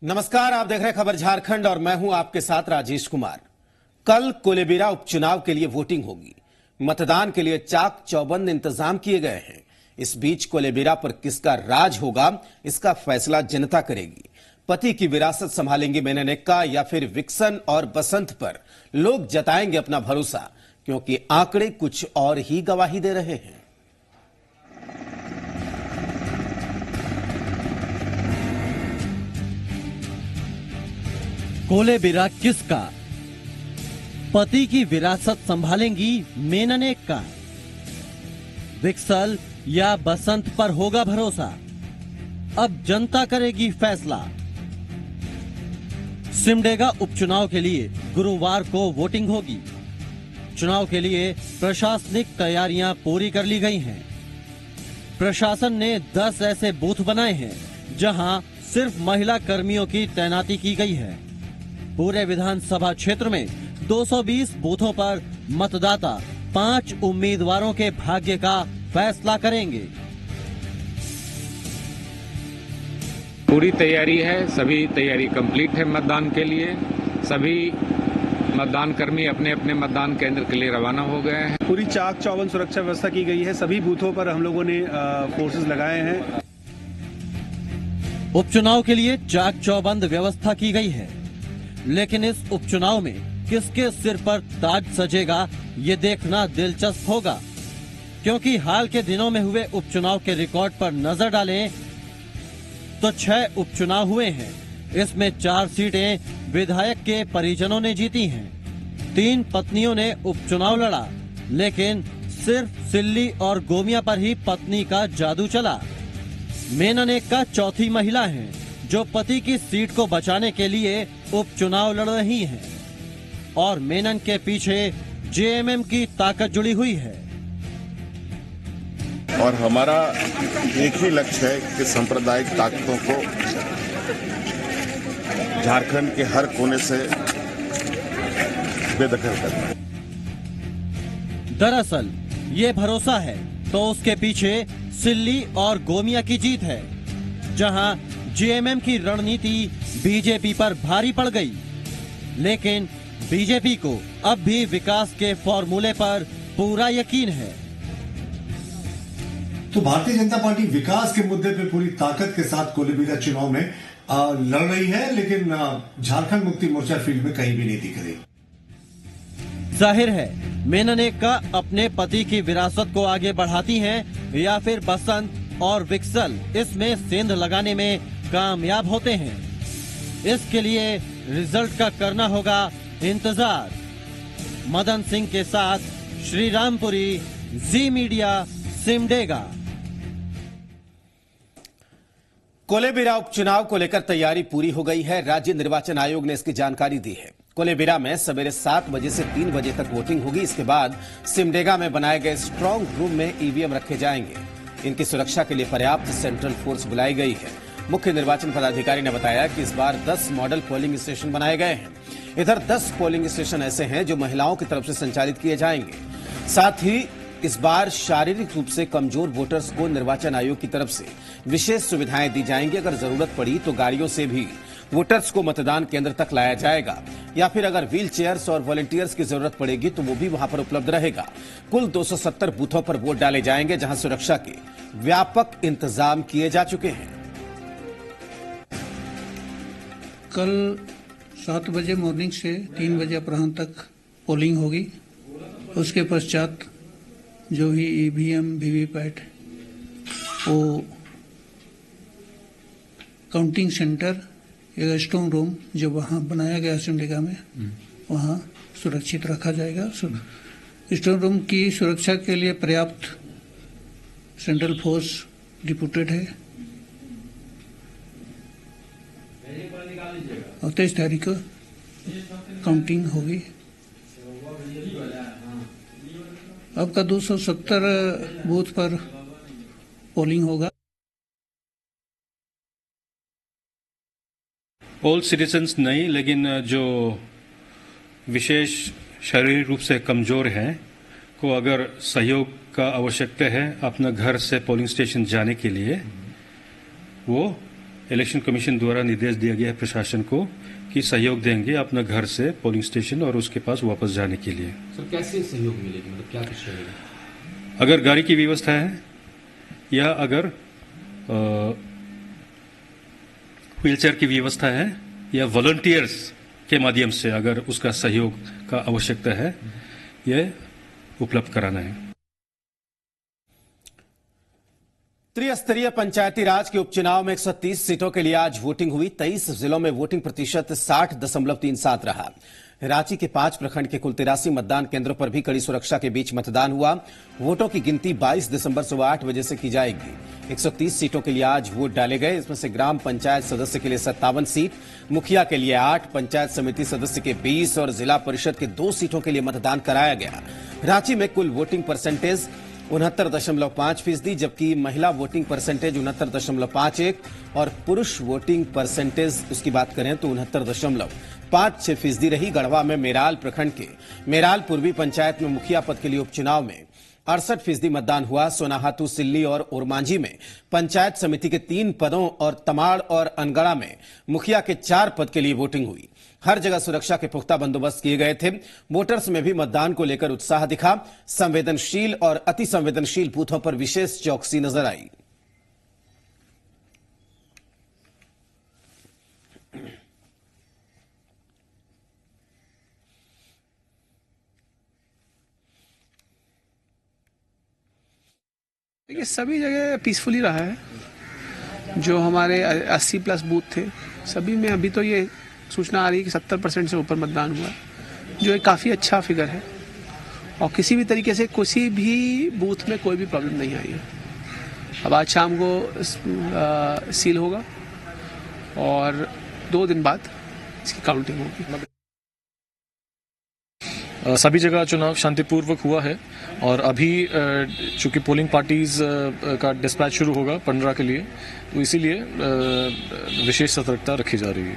नमस्कार, आप देख रहे हैं खबर झारखंड और मैं हूं आपके साथ राजेश कुमार। कल कोलेबिरा उपचुनाव के लिए वोटिंग होगी। मतदान के लिए चाक चौबंद इंतजाम किए गए हैं। इस बीच कोलेबिरा पर किसका राज होगा, इसका फैसला जनता करेगी। पति की विरासत संभालेंगी मेनन एक्का या फिर विक्सन और बसंत पर लोग जताएंगे अपना भरोसा, क्योंकि आंकड़े कुछ और ही गवाही दे रहे हैं। कोलेबिरा किसका? पति की विरासत संभालेंगी मेनन एक्का, विक्सल या बसंत पर होगा भरोसा? अब जनता करेगी फैसला। सिमडेगा उपचुनाव के लिए गुरुवार को वोटिंग होगी। चुनाव के लिए प्रशासनिक तैयारियां पूरी कर ली गई हैं। प्रशासन ने 10 ऐसे बूथ बनाए हैं जहां सिर्फ महिला कर्मियों की तैनाती की गई है। पूरे विधानसभा क्षेत्र में 220 बूथों पर मतदाता 5 उम्मीदवारों के भाग्य का फैसला करेंगे। पूरी तैयारी है, सभी तैयारी कंप्लीट है। मतदान के लिए सभी मतदान कर्मी अपने अपने मतदान केंद्र के लिए रवाना हो गए हैं। पूरी चाक चौबंद सुरक्षा व्यवस्था की गई है। सभी बूथों पर हम लोगों ने फोर्सेस लगाए हैं। उपचुनाव के लिए चाक चौबंद व्यवस्था की गई है, लेकिन इस उपचुनाव में किसके सिर पर ताज सजेगा ये देखना दिलचस्प होगा, क्योंकि हाल के दिनों में हुए उपचुनाव के रिकॉर्ड पर नजर डालें तो 6 उपचुनाव हुए हैं। इसमें 4 सीटें विधायक के परिजनों ने जीती हैं। 3 पत्नियों ने उपचुनाव लड़ा, लेकिन सिर्फ सिल्ली और गोमिया पर ही पत्नी का जादू चला। मेनन एक्का चौथी महिला हैं जो पति की सीट को बचाने के लिए उपचुनाव लड़ रही हैं, और मेनन के पीछे जेएमएम की ताकत जुड़ी हुई है। और हमारा एक ही लक्ष्य है कि सांप्रदायिक ताकतों को झारखंड के हर कोने से बेदखल करना। दरअसल ये भरोसा है तो उसके पीछे सिल्ली और गोमिया की जीत है, जहां जेएमएम की रणनीति बीजेपी पर भारी पड़ गई। लेकिन बीजेपी को अब भी विकास के फॉर्मूले पर पूरा यकीन है। तो भारतीय जनता पार्टी विकास के मुद्दे पे पूरी ताकत के साथ कोलेबिरा चुनाव में लड़ रही है, लेकिन झारखंड मुक्ति मोर्चा फील्ड में कहीं भी नहीं दिख रही। जाहिर है मेनन एक्का अपने पति की विरासत को आगे बढ़ाती हैं या फिर बसंत और विक्सल इसमें सेंध लगाने में कामयाब होते हैं। इसके लिए रिजल्ट का करना होगा इंतजार। मदन सिंह के साथ श्रीरामपुरी, जी मीडिया, सिमडेगा। कोलेबिरा उपचुनाव को लेकर तैयारी पूरी हो गई है। राज्य निर्वाचन आयोग ने इसकी जानकारी दी है। कोलेबिरा में सवेरे 7 बजे से 3 बजे तक वोटिंग होगी। इसके बाद सिमडेगा में बनाए गए स्ट्रांग रूम में ईवीएम रखे जाएंगे। इनकी सुरक्षा के लिए पर्याप्त सेंट्रल फोर्स बुलाई गई है। मुख्य निर्वाचन पदाधिकारी ने बताया कि इस बार 10 मॉडल पोलिंग स्टेशन बनाए गए हैं। इधर 10 पोलिंग स्टेशन ऐसे हैं जो महिलाओं की तरफ से संचालित किए जाएंगे। साथ ही इस बार शारीरिक रूप से कमजोर वोटर्स को निर्वाचन आयोग की तरफ से विशेष सुविधाएं दी जाएंगी। अगर जरूरत पड़ी तो गाड़ियों से भी वोटर्स को मतदान केंद्र तक लाया जाएगा, या फिर अगर व्हील चेयर्स और वॉलंटियर्स की जरूरत पड़ेगी तो वो भी वहां पर उपलब्ध रहेगा। कुल 270 बूथों पर वोट डाले जाएंगे, जहां सुरक्षा के व्यापक इंतजाम किए जा चुके हैं। कल 7 बजे मॉर्निंग से 3 बजे अपराह्न तक पोलिंग होगी। उसके पश्चात जो भी ईवीएम वीवीपैट वो काउंटिंग सेंटर या स्ट्रांग रूम जो वहाँ बनाया गया सिमडेगा में, वहाँ सुरक्षित रखा जाएगा। स्ट्रांग रूम की सुरक्षा के लिए पर्याप्त सेंट्रल फोर्स डिप्यूटेड है। और 23 तारीख को काउंटिंग होगी। अब का 270 बूथ पर पोलिंग होगा। ऑल सिटीजन्स नहीं, लेकिन जो विशेष शारीरिक रूप से कमजोर हैं को अगर सहयोग का आवश्यकता है अपना घर से पोलिंग स्टेशन जाने के लिए, वो इलेक्शन कमीशन द्वारा निर्देश दिया गया है प्रशासन को कि सहयोग देंगे अपना घर से पोलिंग स्टेशन और उसके पास वापस जाने के लिए। सर कैसे सहयोग मिलेगी, मतलब क्या कुछ रहेगा? अगर गाड़ी की व्यवस्था है या अगर व्हीलचेयर की व्यवस्था है या वॉलंटियर्स के माध्यम से अगर उसका सहयोग का आवश्यकता है, यह उपलब्ध कराना है। त्रिस्तरीय पंचायती राज के उपचुनाव में 130 सीटों के लिए आज वोटिंग हुई। 23 जिलों में वोटिंग प्रतिशत 60.37 रहा। रांची के 5 प्रखंड के कुल 83 मतदान केंद्रों पर भी कड़ी सुरक्षा के बीच मतदान हुआ। वोटों की गिनती 22 दिसंबर सुबह 8 बजे से की जाएगी। 130 सीटों के लिए आज वोट डाले गए। इसमें से ग्राम पंचायत सदस्य के लिए 57 सीट, मुखिया के लिए 8, पंचायत समिति सदस्य के 20 और जिला परिषद के 2 सीटों के लिए मतदान कराया गया। रांची में कुल वोटिंग परसेंटेज 69.5%, जबकि महिला वोटिंग परसेंटेज 69.51 और पुरुष वोटिंग परसेंटेज उसकी बात करें तो 69.56% रही। गढ़वा में मेराल प्रखंड के मेराल पूर्वी पंचायत में मुखिया पद के लिए उपचुनाव में 68% मतदान हुआ। सोनाहातू, सिल्ली और ओरमांझी में पंचायत समिति के 3 पदों और तमाड़ और अनगढ़ा में मुखिया के 4 पद के लिए वोटिंग हुई। हर जगह सुरक्षा के पुख्ता बंदोबस्त किए गए थे। वोटर्स में भी मतदान को लेकर उत्साह दिखा। संवेदनशील और अति संवेदनशील बूथों पर विशेष चौकसी नजर आई। देखिए सभी जगह पीसफुली रहा है। जो हमारे 80+ बूथ थे सभी में अभी तो ये सूचना आ रही है कि 70% से ऊपर मतदान हुआ, जो एक काफ़ी अच्छा फिगर है। और किसी भी तरीके से किसी भी बूथ में कोई भी प्रॉब्लम नहीं आई है। अब आज शाम को सील होगा और 2 दिन बाद इसकी काउंटिंग होगी। सभी जगह चुनाव शांतिपूर्वक हुआ है और अभी चूंकि पोलिंग पार्टीज का डिस्पैच शुरू होगा 15 के लिए, तो इसीलिए विशेष सतर्कता रखी जा रही है।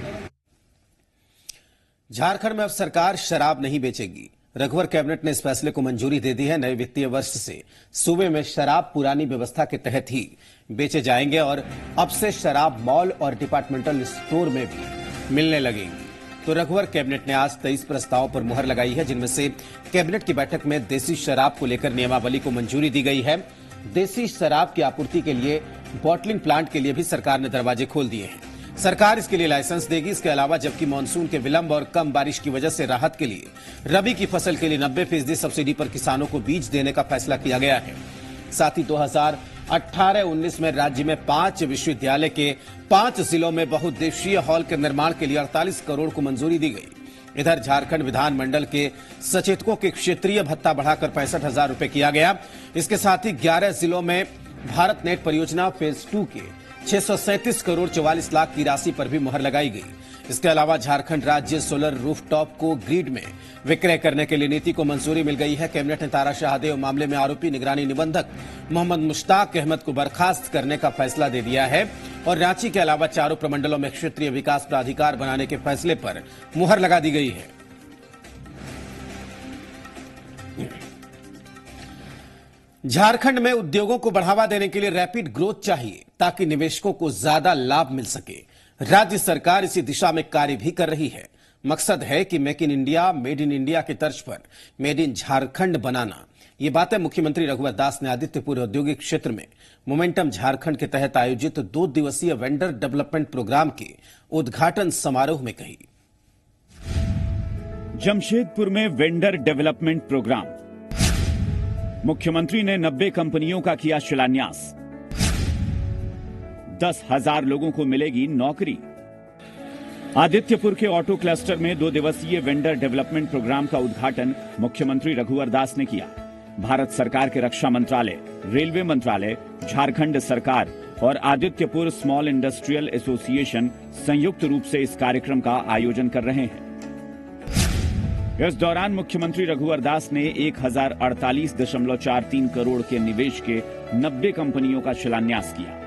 झारखंड में अब सरकार शराब नहीं बेचेगी। रघुवर कैबिनेट ने इस फैसले को मंजूरी दे दी है। नए वित्तीय वर्ष से सूबे में शराब पुरानी व्यवस्था के तहत ही बेचे जाएंगे और अब से शराब मॉल और डिपार्टमेंटल स्टोर में भी मिलने लगेगी। तो रघुवर कैबिनेट ने आज 23 प्रस्तावों पर मुहर लगाई है, जिनमें से कैबिनेट की बैठक में देसी शराब को लेकर नियमावली को मंजूरी दी गई है। देसी शराब की आपूर्ति के लिए बॉटलिंग प्लांट के लिए भी सरकार ने दरवाजे खोल दिए हैं। सरकार इसके लिए लाइसेंस देगी। इसके अलावा जबकि मानसून के विलंब और कम बारिश की वजह से राहत के लिए रबी की फसल के लिए 90% सब्सिडी पर किसानों को बीज देने का फैसला किया गया है। साथ ही 2018-19 में राज्य में 5 विश्वविद्यालय के 5 जिलों में बहुउद्देशीय हॉल के निर्माण के लिए 48 करोड़ को मंजूरी दी गई। इधर झारखंड विधानमंडल के सचेतकों के क्षेत्रीय भत्ता बढ़ाकर 65,000 रुपए किया गया। इसके साथ ही 11 जिलों में भारत नेट परियोजना फेज 2 के 637 करोड़ 44 लाख की राशि पर भी मुहर लगाई गई। इसके अलावा झारखंड राज्य सोलर रूफटॉप को ग्रिड में विक्रय करने के लिए नीति को मंजूरी मिल गई है। कैबिनेट ने तारा शाहदेव मामले में आरोपी निगरानी निबंधक मोहम्मद मुश्ताक अहमद को बर्खास्त करने का फैसला दे दिया है और रांची के अलावा 4 प्रमंडलों में क्षेत्रीय विकास प्राधिकार बनाने के फैसले पर मुहर लगा दी गई है। झारखंड में उद्योगों को बढ़ावा देने के लिए रैपिड ग्रोथ चाहिए ताकि निवेशकों को ज्यादा लाभ मिल सके। राज्य सरकार इसी दिशा में कार्य भी कर रही है। मकसद है कि make in India, made in India की तर्ज पर मेड इन झारखंड बनाना। ये बातें मुख्यमंत्री रघुवर दास ने आदित्यपुर औद्योगिक क्षेत्र में मोमेंटम झारखंड के तहत आयोजित 2 दिवसीय वेंडर डेवलपमेंट प्रोग्राम के उद्घाटन समारोह में कही। जमशेदपुर में वेंडर डेवलपमेंट प्रोग्राम, मुख्यमंत्री ने 90 कंपनियों का किया शिलान्यास। 10,000 लोगों को मिलेगी नौकरी। आदित्यपुर के ऑटो क्लस्टर में 2 दिवसीय वेंडर डेवलपमेंट प्रोग्राम का उद्घाटन मुख्यमंत्री रघुवर दास ने किया। भारत सरकार के रक्षा मंत्रालय, रेलवे मंत्रालय, झारखंड सरकार और आदित्यपुर स्मॉल इंडस्ट्रियल एसोसिएशन संयुक्त रूप से इस कार्यक्रम का आयोजन कर रहे हैं। इस दौरान मुख्यमंत्री रघुवर दास ने 1048.43 करोड़ के निवेश के 90 कंपनियों का शिलान्यास किया।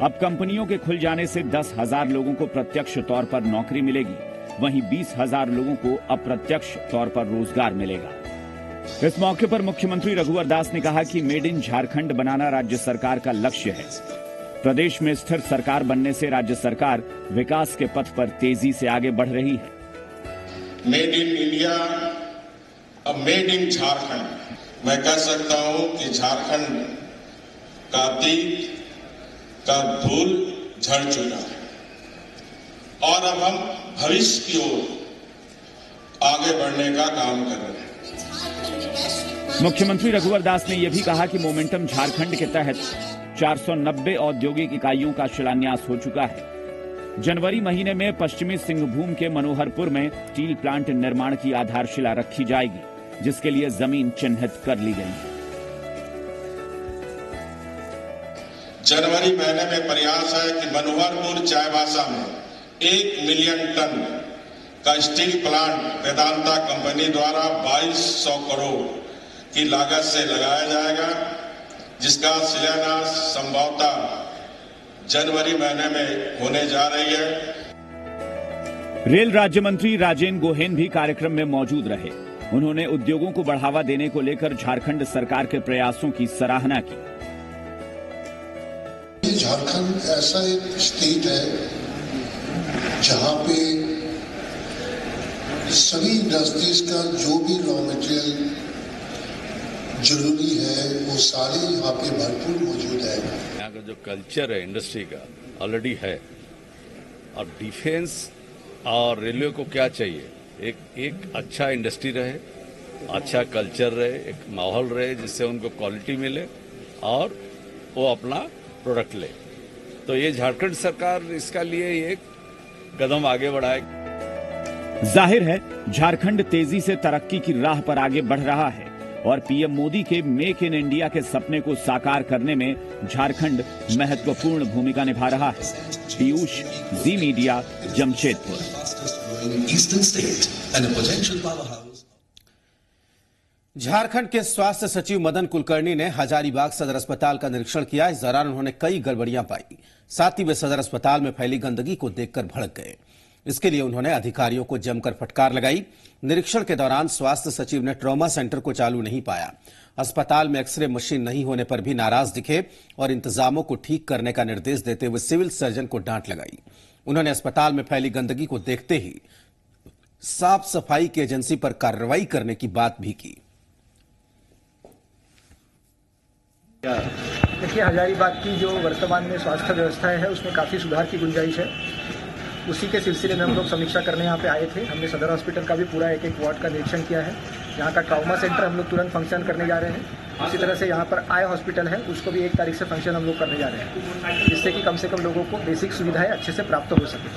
अब कंपनियों के खुल जाने से 10,000 लोगों को प्रत्यक्ष तौर पर नौकरी मिलेगी, वहीं 20,000 लोगों को अप्रत्यक्ष तौर पर रोजगार मिलेगा। इस मौके पर मुख्यमंत्री रघुवर दास ने कहा कि मेड इन झारखंड बनाना राज्य सरकार का लक्ष्य है। प्रदेश में स्थिर सरकार बनने से राज्य सरकार विकास के पथ पर तेजी से आगे बढ़ रही है। मेड इन इंडिया अब मेड इन झारखंड। मैं कह सकता हूं कि झारखंड का अतीत का धूल झड़ चुका है और अब हम भविष्य की ओर आगे बढ़ने का काम कर रहे हैं। मुख्यमंत्री रघुवर दास ने यह भी कहा कि मोमेंटम झारखंड के तहत 490 औद्योगिक इकाइयों का शिलान्यास हो चुका है। जनवरी महीने में पश्चिमी सिंहभूम के मनोहरपुर में स्टील प्लांट निर्माण की आधारशिला रखी जाएगी, जिसके लिए जमीन चिन्हित कर ली गई है। जनवरी महीने में प्रयास है कि मनोहरपुर चाईबासा में 1 मिलियन टन का स्टील प्लांट वेदांता कंपनी द्वारा 2200 करोड़ की लागत से लगाया जाएगा, जिसका शिलान्यास संभवतः जनवरी महीने में होने जा रही है। रेल राज्य मंत्री राजेंद्र गोहेन भी कार्यक्रम में मौजूद रहे। उन्होंने उद्योगों को बढ़ावा देने को लेकर झारखंड सरकार के प्रयासों की सराहना की। झारखंड ऐसा एक स्टेट है जहां पे सभी इंडस्ट्रीज का जो भी रॉ मटेरियल जरूरी है वो सारे यहाँ पे भरपूर मौजूद है। यहाँ का जो कल्चर है इंडस्ट्री का ऑलरेडी है, और डिफेंस और रेलवे को क्या चाहिए, एक अच्छा इंडस्ट्री रहे, अच्छा कल्चर रहे, एक माहौल रहे जिससे उनको क्वालिटी मिले और वो अपना प्रोडक्ट ले। तो ये झारखंड सरकार इसका लिए एक कदम आगे बढ़ाएगी। जाहिर है झारखंड तेजी से तरक्की की राह पर आगे बढ़ रहा है और पीएम मोदी के मेक इन इंडिया के सपने को साकार करने में झारखंड महत्वपूर्ण भूमिका निभा रहा है। पीयूष, जी मीडिया, जमशेदपुर। झारखंड के स्वास्थ्य सचिव मदन कुलकर्णी ने हजारीबाग सदर अस्पताल का निरीक्षण किया। इस दौरान उन्होंने कई गड़बड़ियां पाई। साथ ही वे सदर अस्पताल में फैली गंदगी को देखकर भड़क गए। इसके लिए उन्होंने अधिकारियों को जमकर फटकार लगाई। निरीक्षण के दौरान स्वास्थ्य सचिव ने ट्रॉमा सेंटर को चालू नहीं पाया। अस्पताल में एक्सरे मशीन नहीं होने पर भी नाराज दिखे और इंतजामों को ठीक करने का निर्देश देते हुए सिविल सर्जन को डांट लगाई। उन्होंने अस्पताल में फैली गंदगी को देखते ही साफ सफाई की एजेंसी पर कार्रवाई करने की बात भी की। देखिए, हजारीबाग की जो वर्तमान में स्वास्थ्य व्यवस्था है उसमें काफ़ी सुधार की गुंजाइश है। उसी के सिलसिले में हम लोग समीक्षा करने यहाँ पे आए थे। हमने सदर हॉस्पिटल का भी पूरा एक वार्ड का निरीक्षण किया है। यहाँ का ट्रॉमा सेंटर हम लोग तुरंत फंक्शन करने जा रहे हैं। उसी तरह से यहाँ पर आई हॉस्पिटल है, उसको भी 1 तारीख से फंक्शन हम लोग करने जा रहे हैं, जिससे कि कम से कम लोगों को बेसिक सुविधाएं अच्छे से प्राप्त हो सके।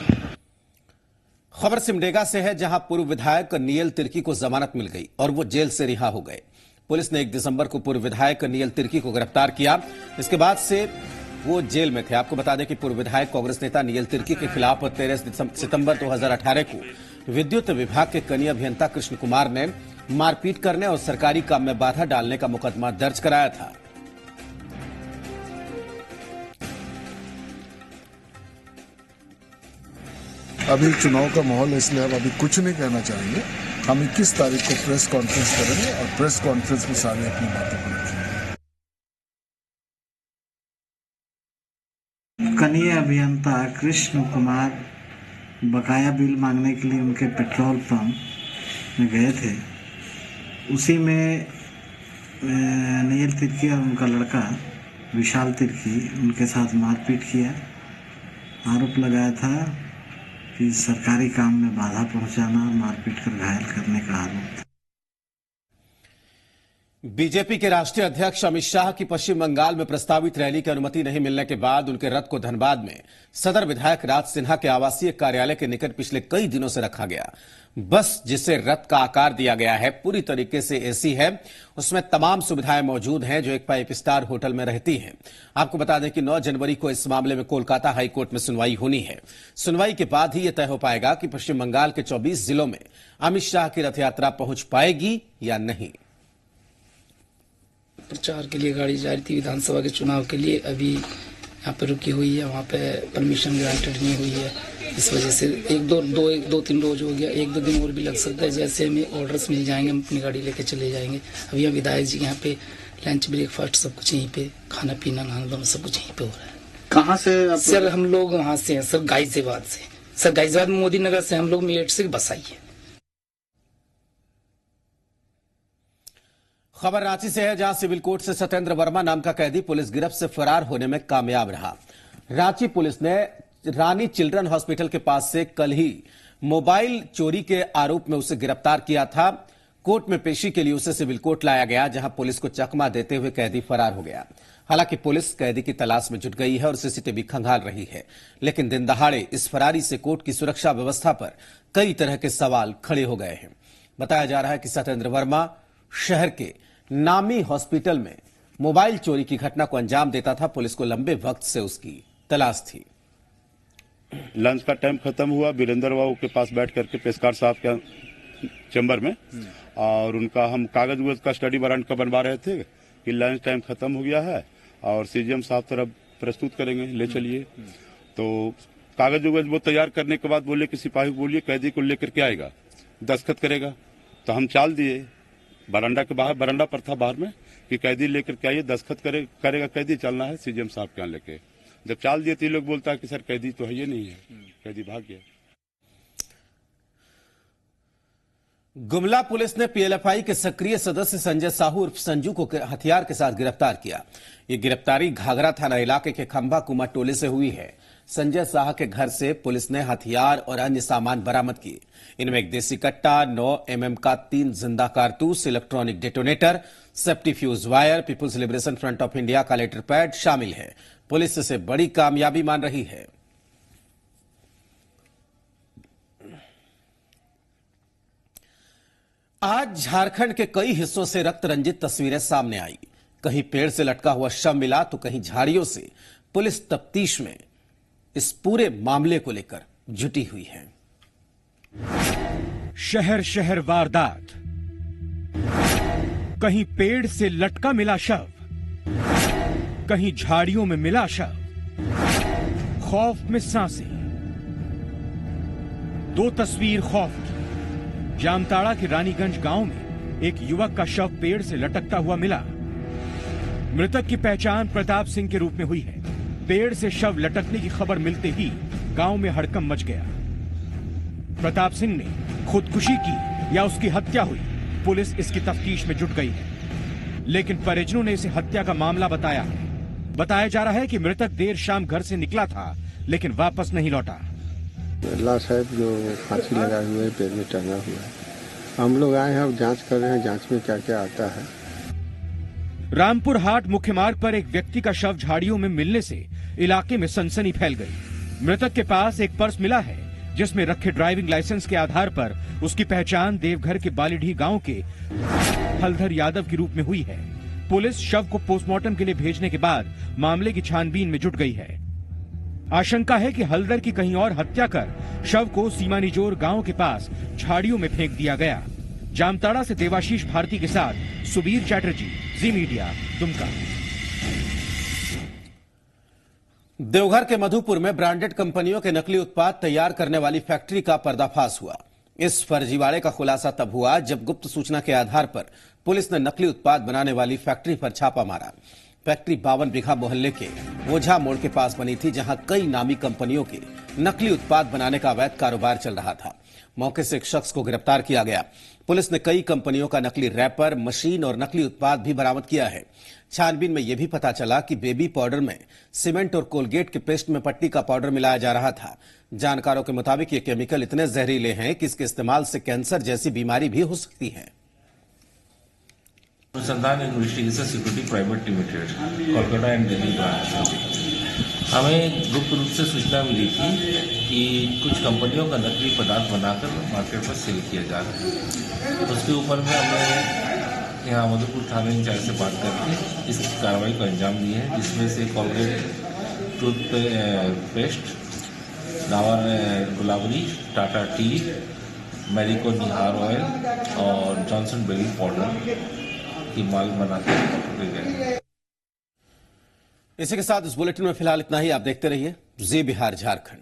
खबर सिमडेगा से है, जहां पूर्व विधायक नियल तिर्की को जमानत मिल गई और वो जेल से रिहा हो गए। पुलिस ने 1 दिसंबर को पूर्व विधायक नियल तिर्की को गिरफ्तार किया। इसके बाद से वो जेल में थे। आपको बता दें कि पूर्व विधायक कांग्रेस नेता नियल तिर्की के खिलाफ 13 सितंबर 2018 को विद्युत विभाग के कनीय अभियंता कृष्ण कुमार ने मारपीट करने और सरकारी काम में बाधा डालने का मुकदमा दर्ज कराया था। अभी चुनाव का माहौल है, इसलिए हम अभी कुछ नहीं कहना चाहेंगे। हम 21 तारीख को प्रेस कॉन्फ्रेंस करेंगे और प्रेस कॉन्फ्रेंस में सारे अपनी बातों को रखेंगे। कनीय अभियंता कृष्ण कुमार बकाया बिल मांगने के लिए उनके पेट्रोल पंप में गए थे। उसी में नियल तिर्की और उनका लड़का विशाल तिर्की उनके साथ मारपीट किया। आरोप लगाया था कि सरकारी काम में बाधा पहुंचाना और मारपीट कर घायल करने का आरोप था। बीजेपी के राष्ट्रीय अध्यक्ष अमित शाह की पश्चिम बंगाल में प्रस्तावित रैली की अनुमति नहीं मिलने के बाद उनके रथ को धनबाद में सदर विधायक राज सिन्हा के आवासीय कार्यालय के निकट पिछले कई दिनों से रखा गया। बस जिसे रथ का आकार दिया गया है पूरी तरीके से एसी है। उसमें तमाम सुविधाएं मौजूद हैं जो एक 5 स्टार होटल में रहती हैं। आपको बता दें कि 9 जनवरी को इस मामले में कोलकाता हाईकोर्ट में सुनवाई होनी है। सुनवाई के बाद ही यह तय हो पाएगा कि पश्चिम बंगाल के 24 जिलों में अमित शाह की रथ यात्रा पहुंच पाएगी या नहीं। प्रचार के लिए गाड़ी जा रही थी विधानसभा के चुनाव के लिए, अभी यहाँ पे रुकी हुई है। वहाँ पे परमिशन ग्रांटेड नहीं हुई है, इस वजह से 1-2-3 रोज हो गया, 1-2 दिन और भी लग सकता है। जैसे हमें ऑर्डर्स मिल जाएंगे हम अपनी गाड़ी लेके चले जाएंगे। अभी यहाँ विधायक जी यहाँ पे लंच ब्रेकफास्ट सब कुछ यहीं पे, खाना पीना नहाना धोना सब कुछ यहीं पे हो रहा है। कहाँ से सर हम लोग वहाँ से हैं सर, गाजियाबाद से। सर गाजियाबाद में मोदी नगर से हम लोग मेरठ से बसाई है। खबर रांची से है, जहां सिविल कोर्ट से सत्येंद्र वर्मा नाम का कैदी पुलिस गिरफ्त से फरार होने में कामयाब रहा। रांची पुलिस ने रानी चिल्ड्रन हॉस्पिटल के पास से कल ही मोबाइल चोरी के आरोप में उसे गिरफ्तार किया था। कोर्ट में पेशी के लिए उसे सिविल कोर्ट लाया गया, जहां पुलिस को चकमा देते हुए कैदी फरार हो गया। हालांकि पुलिस कैदी की तलाश में जुट गई है और सीसीटीवी खंगाल रही है, लेकिन दिन दहाड़े इस फरारी से कोर्ट की सुरक्षा व्यवस्था पर कई तरह के सवाल खड़े हो गए हैं। बताया जा रहा है कि सत्येंद्र वर्मा शहर के नामी हॉस्पिटल में मोबाइल चोरी की घटना को अंजाम देता था। पुलिस को लंबे वक्त से उसकी तलाश थी। लंच का टाइम खत्म हुआ, वीरेंद्र बाबू के पास बैठ करके पेशकार साहब के चैम्बर में, और उनका हम कागज उगज का स्टडी वारंट का बनवा रहे थे कि लंच टाइम खत्म हो गया है और सीजीएम साहब तरफ प्रस्तुत करेंगे, ले चलिए। तो कागज उगज वो तैयार करने के बाद बोले कि सिपाही बोलिए कैदी को लेकर के आएगा, दस्तखत करेगा। तो हम चाल दिए बरामदा के बाहर, बरामदा पर था बाहर में कि कैदी लेकर के आइए, दस्तखत करेगा कैदी, चलना है सीजीएम साहब के यहाँ लेके। जब चाल दिए तो ये लोग बोलता है कि सर कैदी तो है, ये नहीं है, कैदी भाग गया। गुमला पुलिस ने पीएलएफआई के सक्रिय सदस्य संजय साहू उर्फ संजू को हथियार के साथ गिरफ्तार किया। ये गिरफ्तारी घाघरा थाना इलाके के खंभा कुमा टोले से हुई है। संजय साह के घर से पुलिस ने हथियार और अन्य सामान बरामद किए। इनमें एक देसी कट्टा, 9 mm का 3 जिंदा कारतूस, electronic detonator, safety fuse wire, people's liberation front of India का लेटर पैड शामिल है। पुलिस इसे बड़ी कामयाबी मान रही है। आज झारखंड के कई हिस्सों से रक्त रंजित तस्वीरें सामने आई। कहीं पेड़ से लटका हुआ शव मिला तो कहीं झाड़ियों से। पुलिस तफ्तीश में इस पूरे मामले को लेकर जुटी हुई है। शहर शहर वारदात, कहीं पेड़ से लटका मिला शव, कहीं झाड़ियों में मिला शव। खौफ में सांसें। 2 तस्वीर खौफ की। जामताड़ा के रानीगंज गांव में एक युवक का शव पेड़ से लटकता हुआ मिला। मृतक की पहचान प्रताप सिंह के रूप में हुई है। पेड़ से शव लटकने की खबर मिलते ही गांव में हड़कंप मच गया। प्रताप सिंह ने खुदकुशी की या उसकी हत्या हुई, पुलिस इसकी तफ्तीश में जुट गई है, लेकिन परिजनों ने इसे हत्या का मामला बताया है। बताया जा रहा है कि मृतक देर शाम घर से निकला था लेकिन वापस नहीं लौटा। लाश है जो फांसी लगाए हुए पेड़ में टंगा हुआ है। हम लोग आए हैं, अब जांच कर रहे हैं, जांच में क्या क्या आता है। रामपुर हाट मुख्य मार्ग पर एक व्यक्ति का शव झाड़ियों में मिलने से इलाके में सनसनी फैल गई। मृतक के पास एक पर्स मिला है जिसमें रखे ड्राइविंग लाइसेंस के आधार पर उसकी पहचान देवघर के बालीडीह गांव के हलधर यादव के रूप में हुई है। पुलिस शव को पोस्टमार्टम के लिए भेजने के बाद मामले की छानबीन में जुट गई है। आशंका है कि हलदर की कहीं और हत्या कर शव को सीमानिजोर गांव के पास झाड़ियों में फेंक दिया गया। जामताड़ा से देवाशीष भारती के साथ सुबीर चैटर्जी, जी मीडिया, दुमका। देवघर के मधुपुर में ब्रांडेड कंपनियों के नकली उत्पाद तैयार करने वाली फैक्ट्री का पर्दाफाश हुआ। इस फर्जीवाड़े का खुलासा तब हुआ जब गुप्त सूचना के आधार पर पुलिस ने नकली उत्पाद बनाने वाली फैक्ट्री पर छापा मारा। फैक्ट्री 52 बीघा मोहल्ले के ओझा मोड़ के पास बनी थी, जहां कई नामी कंपनियों के नकली उत्पाद बनाने का अवैध कारोबार चल रहा था। मौके से एक शख्स को गिरफ्तार किया गया। पुलिस ने कई कंपनियों का नकली रैपर, मशीन और नकली उत्पाद भी बरामद किया है। छानबीन में यह भी पता चला कि बेबी पाउडर में सीमेंट और कोलगेट के पेस्ट में पट्टी का पाउडर मिलाया जा रहा था। जानकारों के मुताबिक ये केमिकल इतने जहरीले हैं कि इसके इस्तेमाल से कैंसर जैसी बीमारी भी हो सकती है। अनुसंधान investigation security private limited, Kolkata and Delhi branch, हमें गुप्त रूप से सूचना मिली थी कि कुछ कंपनियों का नकली पदार्थ बनाकर मार्केट में सेल किया जा रहा है। उसके ऊपर में हमने यहाँ मधुपुर थाने इंचार्ज से बात करके इस कार्रवाई को अंजाम दिए है, जिसमें से Colgate toothpaste, Dabur Gulabari, Tata tea, Marico Nihar oil और जॉनसन बेबी पाउडर की माल बनाकर पकड़े गए। इसी के साथ इस बुलेटिन में फिलहाल इतना ही। आप देखते रहिए जी बिहार झारखंड।